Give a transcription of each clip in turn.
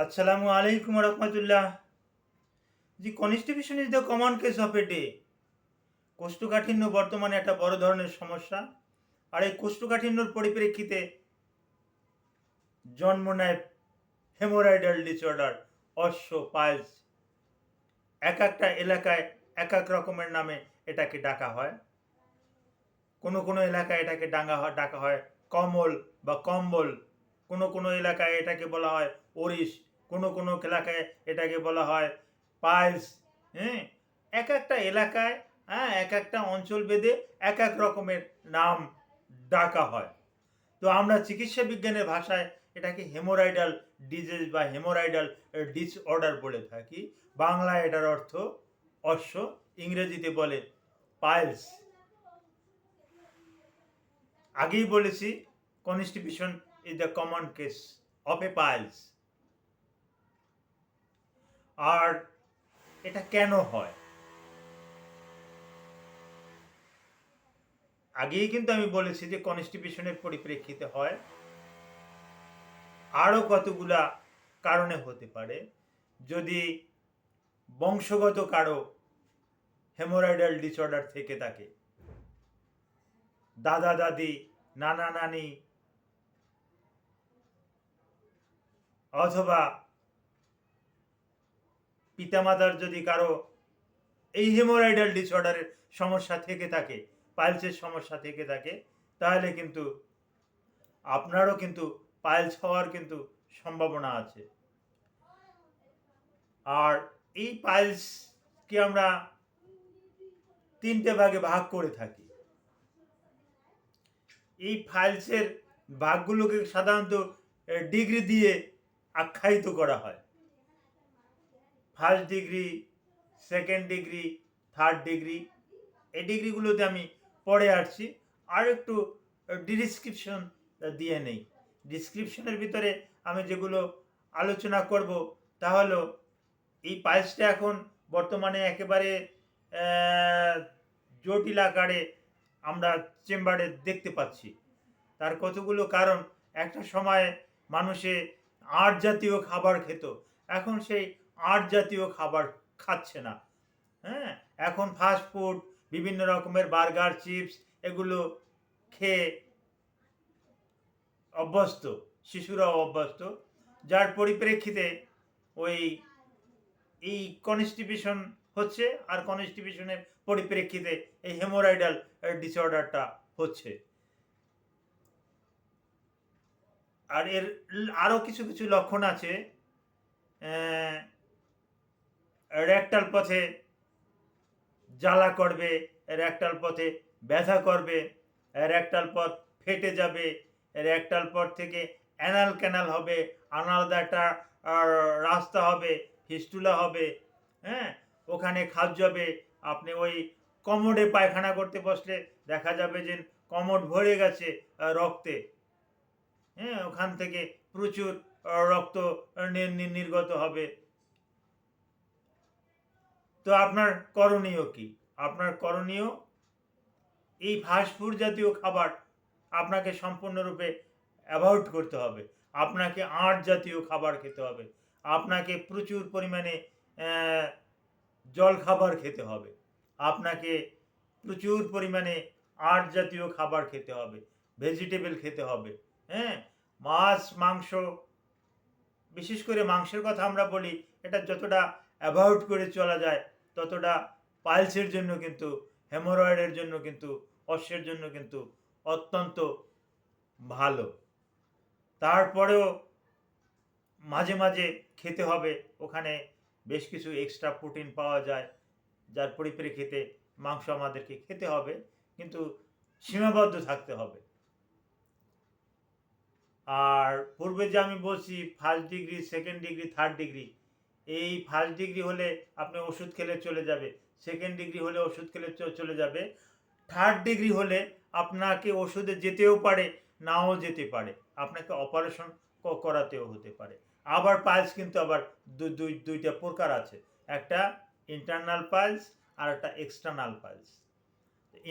Assalamu alaikum warahmatullah. The constipation is the common case of a day. কোষ্ঠকাঠিন্য বর্তমানে একটা বড় ধরনের সমস্যা। আর এই কোষ্ঠকাঠিন্যর পরিপ্রেক্ষিতে জন্ম নেয় হেমোরয়েডাল ডিসঅর্ডার, অশ্ব, পাইলস। এক একটা এলাকায় এক এক রকমের নামে এটাকে ডাকা হয়। কোনো এলাকায় এটাকে ডাকা হয় কমল বা কম্বল, কোনো এলাকায় এটাকে বলা হয় ওরিশ, কোনো এলাকায় এটাকে বলা হয় পাইলস। হ্যাঁ, এক একটা এলাকায়, এক একটা অঞ্চল ভেদে এক এক রকমের নাম ডাকা হয়। তো আমরা চিকিৎসা বিজ্ঞানের ভাষায় এটাকে হেমোরয়েডাল ডিজিজ বা হেমোরয়েডাল ডিসঅর্ডার বলে থাকি। বাংলায় এটার অর্থ অশ্ব, ইংরেজিতে বলে পাইলস। আগেই বলেছি constipation is the common case of a piles. আর এটা কেন হয়? আগেই কিন্তু আমি বলেছি যে কনস্টিপেশনের পরিপ্রেক্ষিতে হয়। আরও কতগুলা কারণে হতে পারে। যদি বংশগত কারো হেমোরয়েডাল ডিসঅর্ডার থেকে থাকে, দাদা দাদি, নানা নানি, অথবা পিতামাতার যদি কারো এই হেমোরয়েডাল ডিসঅর্ডারের সমস্যা থেকে থাকে, পাইলসের সমস্যা থেকে থাকে, তাহলে কিন্তু আপনারও কিন্তু পাইলস হওয়ার কিন্তু সম্ভাবনা আছে। আর এই পাইলসকে আমরা তিনটে ভাগে ভাগ করে থাকি। এই পাইলসের ভাগগুলোকে সাধারণত ডিগ্রি দিয়ে আখ্যায়িত করা হয়। First degree, second degree, third degree. এই ডিগ্রিগুলোতে আমি পরে আসছি। আর একটু ডিসক্রিপশন দিয়ে নেই। ডিসক্রিপশনের ভিতরে আমি যেগুলো আলোচনা করব তা হলো, এই পাইলসটা এখন বর্তমানে একেবারে জটিল আকারে আমরা চেম্বারে দেখতে পাচ্ছি। তার কতগুলো কারণ। একটা সময় মানুষে আঁশ জাতীয় খাবার খেত, এখন সেই আঁশ জাতীয় খাবার খাচ্ছে না। হ্যাঁ, এখন ফাস্ট ফুড, বিভিন্ন রকমের বার্গার, চিপস, এগুলো খেয়ে অভ্যস্ত, শিশুরাও অভ্যস্ত। যার পরিপ্রেক্ষিতে ওই এই কনস্টিপেশন হচ্ছে, আর কনস্টিপেশনের পরিপ্রেক্ষিতে এই হেমোরয়েডাল ডিসঅর্ডারটা হচ্ছে। আর এর আরও কিছু লক্ষণ আছে। রেকটাল পথে জ্বালা করবে, রেকটাল পথে ব্যথা করবে, রেকটাল পথ ফেটে যাবে, রেকটাল পথ থেকে অ্যানাল ক্যানাল হবে, আলাদা একটা রাস্তা হবে, ফিস্টুলা হবে। হ্যাঁ, ওখানে খাদ যাবে। আপনি ওই কমোডে পায়খানা করতে বসলে দেখা যাবে যে কমোড ভরে গেছে রক্তে। হ্যাঁ, ওখান থেকে প্রচুর রক্ত নির্গত হবে। তো আপনার করণীয় কি? আপনার করণীয়, এই ফাস্টফুড জাতীয় খাবার আপনাকে সম্পূর্ণরূপে অ্যাভয়েড করতে হবে। আপনাকে আঁশ জাতীয় খাবার খেতে হবে। আপনাকে প্রচুর পরিমাণে জল খাবার খেতে হবে। আপনাকে প্রচুর পরিমাণে আঁশ জাতীয় খাবার খেতে হবে, ভেজিটেবল খেতে হবে। হ্যাঁ, মাছ, মাংস, বিশেষ করে মাংসের কথা আমরা বলি, এটা যতটা অ্যাভয়েড করে চলা যায় ততটা পাইলসের জন্য কিন্তু, হেমোরয়েডের জন্য কিন্তু, অশ্বের জন্য কিন্তু অত্যন্ত ভালো। তারপরেও মাঝে মাঝে খেতে হবে, ওখানে বেশ কিছু এক্সট্রা প্রোটিন পাওয়া যায়, যার পরিপ্রেক্ষিতে মাংস আমাদেরকে খেতে হবে, কিন্তু সীমাবদ্ধ থাকতে হবে। আর পূর্বে যে আমি বলছি first degree, second degree, third degree, এই ফার্স্ট ডিগ্রি হলে আপনি ওষুধ খেলে চলে যাবে, সেকেন্ড ডিগ্রি হলে ওষুধ খেলে চলে যাবে, থার্ড ডিগ্রি হলে আপনাকে ওষুধে যেতেও পারে, নাও যেতে পারে, আপনাকে অপারেশন করাতেও হতে পারে। আবার পাইলস কিন্তু আবার দুইটা প্রকার আছে, একটা ইন্টারনাল পাইলস আর একটা এক্সটার্নাল পাইলস।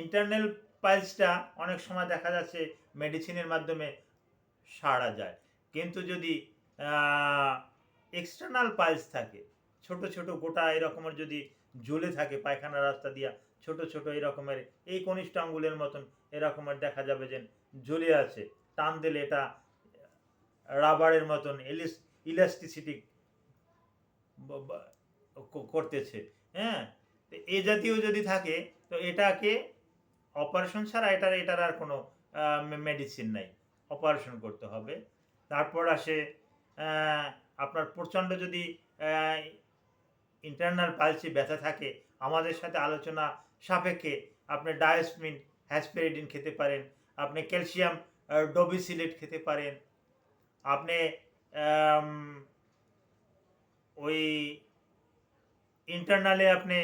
ইন্টারনাল পাইলসটা অনেক সময় দেখা যাচ্ছে মেডিসিনের মাধ্যমে সারা যায়, কিন্তু যদি এক্সটার্নাল পাইলস থাকে, ছোট ছোট গোটা এরকমের যদি জ্বলে থাকে পায়খানা রাস্তা দিয়া, ছোট ছোট এরকমের এই কনিষ্ঠ আঙ্গুলের মতন এরকমের দেখা যাবে যে জ্বলে আছে, টান দিলে এটা রাবারের মতন ইলাস্টিসিটি করতেছে। হ্যাঁ, তো এ জাতীয় যদি থাকে তো এটাকে অপারেশন ছাড়া এটার আর কোনো মেডিসিন নাই, অপারেশন করতে হবে। তারপর আসে আপনার প্রচণ্ড যদি ইন্টারনাল পালসে ব্যথা থাকে, আমাদের সাথে আলোচনা সাপেক্ষে আপনি ডায়াসমিন হ্যাসপেরিডিন খেতে পারেন, আপনি ক্যালসিয়াম ডোবিসিলেট খেতে পারেন, আপনি ওই ইন্টারনালে আপনি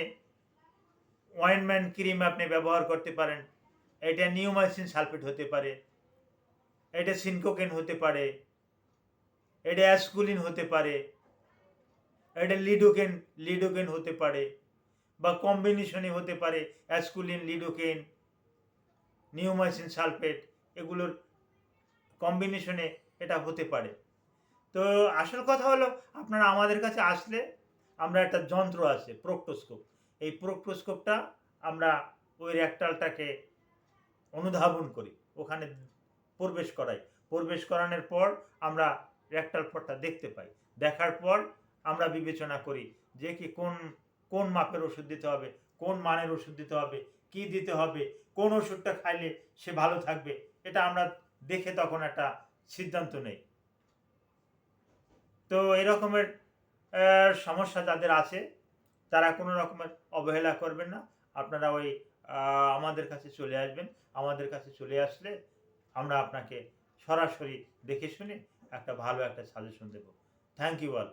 অয়েনমেন্ট ক্রিম আপনি ব্যবহার করতে পারেন। এটা নিউমাইসিন সালফেট হতে পারে, এটা সিনকোকেন হতে পারে, এটা অ্যাসকুলিন হতে পারে, এটা লিডোকেন হতে পারে, বা কম্বিনেশনে হতে পারে অ্যাসকুলিন, লিডোকেন, নিউমাইসিন সালফেট, এগুলোর কম্বিনেশনে এটা হতে পারে। তো আসল কথা হলো আপনারা আমাদের কাছে আসলে আমরা একটা যন্ত্র আছে প্রোক্টোস্কোপ, এই প্রোক্টোস্কোপটা আমরা ওই রেকটালটাকে অনুধাবন করি, ওখানে প্রবেশ করানোর পর আমরা রেকটাল পটটা দেখতে পাই, দেখার পর আমরা বিবেচনা করি যে কি কোন মাপের ওষুধ দিতে হবে, কোন মানের ওষুধ দিতে হবে, কি দিতে হবে, কোন ওষুধটা খাইলে সে ভালো থাকবে, এটা আমরা দেখে তখন একটা সিদ্ধান্ত নেই। তো এরকমের সমস্যা যাদের আছে তারা কোনো রকমের অবহেলা করবেন না, আপনারা ওই আমাদের কাছে চলে আসবেন। আমাদের কাছে চলে আসলে আমরা আপনাকে সরাসরি দেখে শুনে একটা ভালো একটা সাজেশন দেব। Thank you all.